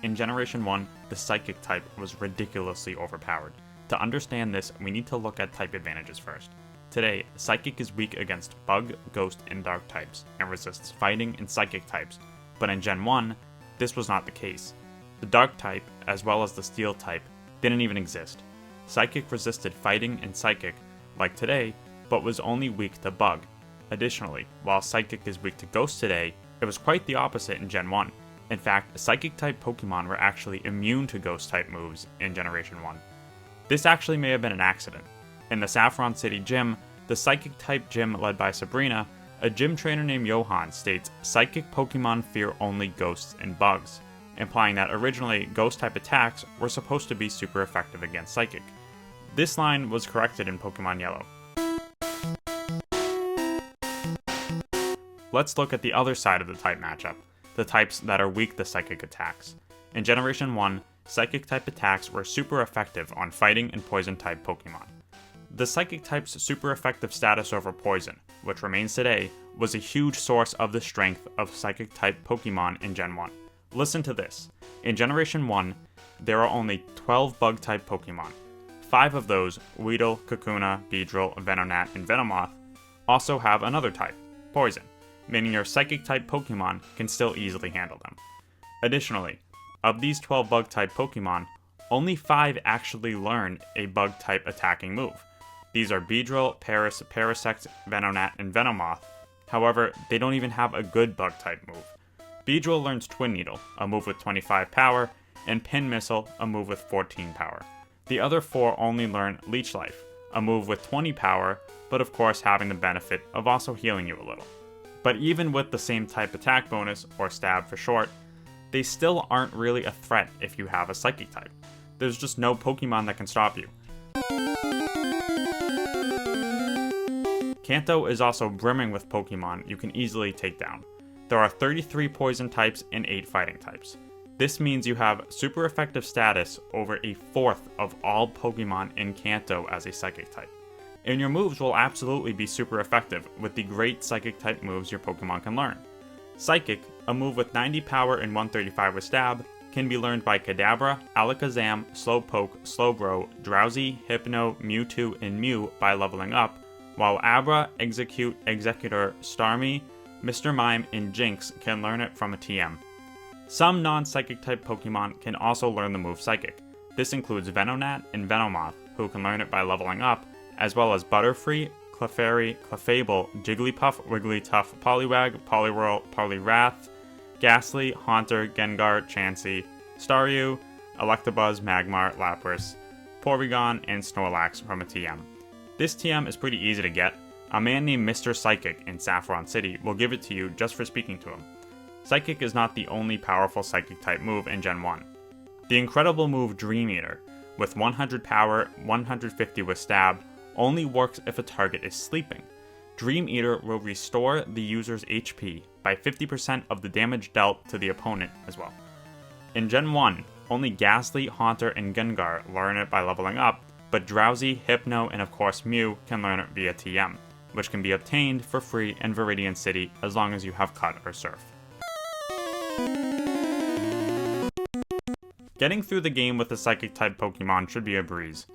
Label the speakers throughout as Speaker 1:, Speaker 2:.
Speaker 1: In Generation 1, the Psychic type was ridiculously overpowered. To understand this, we need to look at type advantages first. Today, Psychic is weak against Bug, Ghost, and Dark types, and resists Fighting and Psychic types, but in Gen 1, this was not the case. The Dark type, as well as the Steel type, didn't even exist. Psychic resisted Fighting and Psychic, like today, but was only weak to Bug. Additionally, while Psychic is weak to Ghost today, it was quite the opposite in Gen 1. In fact, Psychic-type Pokemon were actually immune to Ghost-type moves in Generation 1. This actually may have been an accident. In the Saffron City Gym, the Psychic-type gym led by Sabrina, a gym trainer named Johan states, "Psychic Pokemon fear only ghosts and bugs," implying that originally Ghost-type attacks were supposed to be super effective against Psychic. This line was corrected in Pokemon Yellow. Let's look at the other side of the type matchup, the types that are weak to Psychic attacks. In Generation 1, Psychic-type attacks were super effective on Fighting and Poison-type Pokemon. The Psychic type's super effective status over Poison, which remains today, was a huge source of the strength of Psychic-type Pokemon in Gen 1. Listen to this. In Generation 1, there are only 12 Bug-type Pokemon. 5 of those, Weedle, Kakuna, Beedrill, Venonat, and Venomoth, also have another type, Poison, meaning your Psychic-type Pokemon can still easily handle them. Additionally, of these 12 Bug-type Pokemon, only 5 actually learn a Bug-type attacking move. These are Beedrill, Paris, Parasect, Venonat, and Venomoth. However, they don't even have a good Bug-type move. Beedrill learns Twin Needle, a move with 25 power, and Pin Missile, a move with 14 power. The other 4 only learn Leech Life, a move with 20 power, but of course having the benefit of also healing you a little. But even with the same type attack bonus, or stab for short, they still aren't really a threat if you have a Psychic type. There's just no Pokemon that can stop you. Kanto is also brimming with Pokemon you can easily take down. There are 33 Poison types and 8 Fighting types. This means you have super effective status over a fourth of all Pokemon in Kanto as a Psychic type. And your moves will absolutely be super effective with the great Psychic type moves your Pokemon can learn. Psychic, a move with 90 power and 135 with stab, can be learned by Kadabra, Alakazam, Slowpoke, Slowbro, Drowsy, Hypno, Mewtwo, and Mew by leveling up, while Abra, Execute, Executor, Starmie, Mr. Mime, and Jinx can learn it from a TM. Some non-Psychic type Pokemon can also learn the move Psychic. This includes Venonat and Venomoth, who can learn it by leveling up, as well as Butterfree, Clefairy, Clefable, Jigglypuff, Wigglytuff, Poliwag, Poliwhirl, Poliwrath, Ghastly, Haunter, Gengar, Chansey, Staryu, Electabuzz, Magmar, Lapras, Porygon, and Snorlax from a TM. This TM is pretty easy to get. A man named Mr. Psychic in Saffron City will give it to you just for speaking to him. Psychic is not the only powerful Psychic type move in Gen 1. The incredible move Dream Eater, with 100 power, 150 with stab, only works if a target is sleeping. Dream Eater will restore the user's HP by 50% of the damage dealt to the opponent as well. In Gen 1, only Ghastly, Haunter, and Gengar learn it by leveling up, but Drowsy, Hypno, and of course Mew can learn it via TM, which can be obtained for free in Viridian City as long as you have Cut or Surf. Getting through the game with a Psychic-type Pokemon should be a breeze.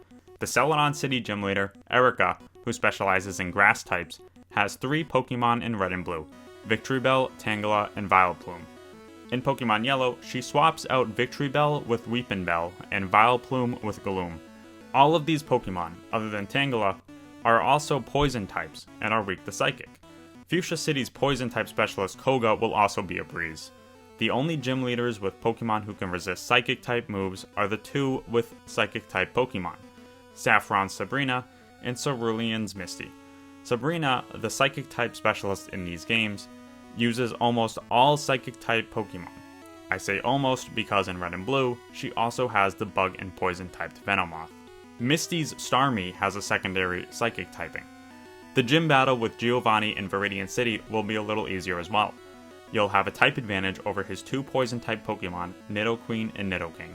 Speaker 1: The Celadon City Gym Leader, Erica, who specializes in Grass types, has 3 Pokemon in Red and Blue, Victreebel, Tangela, and Vileplume. In Pokemon Yellow, she swaps out Victreebel with Weepinbell and Vileplume with Gloom. All of these Pokemon, other than Tangela, are also Poison types and are weak to Psychic. Fuchsia City's Poison-type specialist Koga will also be a breeze. The only gym leaders with Pokemon who can resist Psychic-type moves are the 2 with Psychic-type Pokemon, Saffron's Sabrina and Cerulean's Misty. Sabrina, the Psychic-type specialist in these games, uses almost all Psychic-type Pokemon. I say almost because in Red and Blue, she also has the Bug and Poison-typed Venomoth. Misty's Starmie has a secondary Psychic typing. The gym battle with Giovanni in Viridian City will be a little easier as well. You'll have a type advantage over his 2 Poison-type Pokemon, Nidoqueen and Nidoking.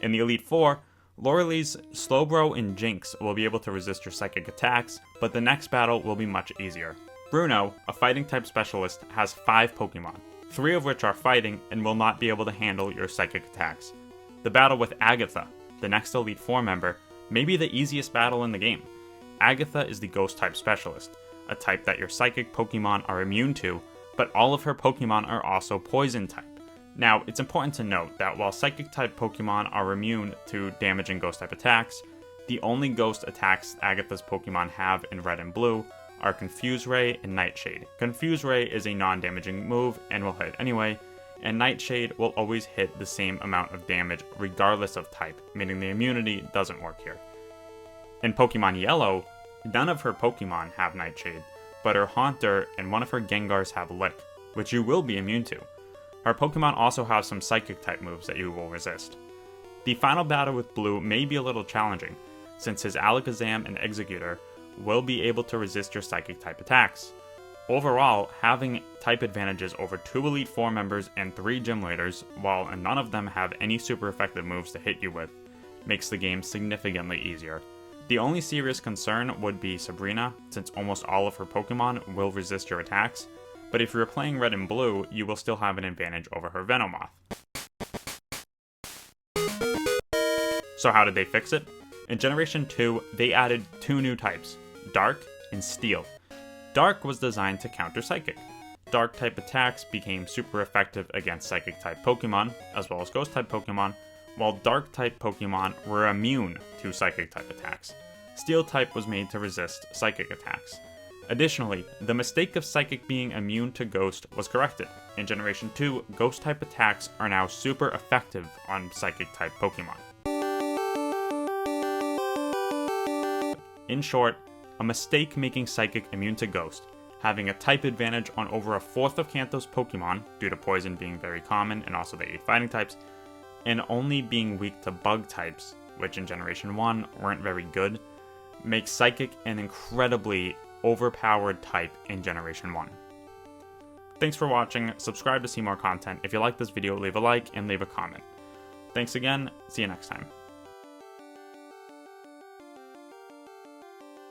Speaker 1: In the Elite Four, Loreley's Slowbro and Jinx will be able to resist your Psychic attacks, but the next battle will be much easier. Bruno, a Fighting-type specialist, has 5 Pokemon, 3 of which are fighting and will not be able to handle your psychic attacks. The battle with Agatha, the next Elite Four member, may be the easiest battle in the game. Agatha is the Ghost type specialist, a type that your psychic Pokemon are immune to, but all of her Pokemon are also poison type. Now, it's important to note that while psychic type Pokemon are immune to damaging Ghost type attacks, the only Ghost attacks Agatha's Pokemon have in Red and Blue are Confuse Ray and Nightshade. Confuse Ray is a non-damaging move and will hit anyway, and Nightshade will always hit the same amount of damage regardless of type, meaning the immunity doesn't work here. In Pokemon Yellow, none of her Pokemon have Nightshade, but her Haunter and one of her Gengars have Lick, which you will be immune to. Her Pokemon also have some Psychic type moves that you will resist. The final battle with Blue may be a little challenging, since his Alakazam and Executor will be able to resist your Psychic type attacks. Overall, having type advantages over 2 Elite Four members and 3 Gym Leaders, while none of them have any super effective moves to hit you with, makes the game significantly easier. The only serious concern would be Sabrina, since almost all of her Pokemon will resist your attacks, but if you're playing Red and Blue, you will still have an advantage over her Venomoth. So how did they fix it? In Generation 2, they added 2 new types, Dark and Steel. Dark was designed to counter Psychic. Dark type attacks became super effective against Psychic type Pokemon, as well as Ghost type Pokemon, while Dark type Pokemon were immune to Psychic type attacks. Steel type was made to resist Psychic attacks. Additionally, the mistake of Psychic being immune to Ghost was corrected. In Generation 2, Ghost type attacks are now super effective on Psychic type Pokemon. In short, a mistake making Psychic immune to Ghost, having a type advantage on over 1/4 of Kanto's Pokemon, due to Poison being very common and also the 8 fighting types, and only being weak to Bug types, which in Generation 1 weren't very good, makes Psychic an incredibly overpowered type in Generation 1. Thanks for watching, subscribe to see more content. If you like this video, leave a like and leave a comment. Thanks again, see you next time.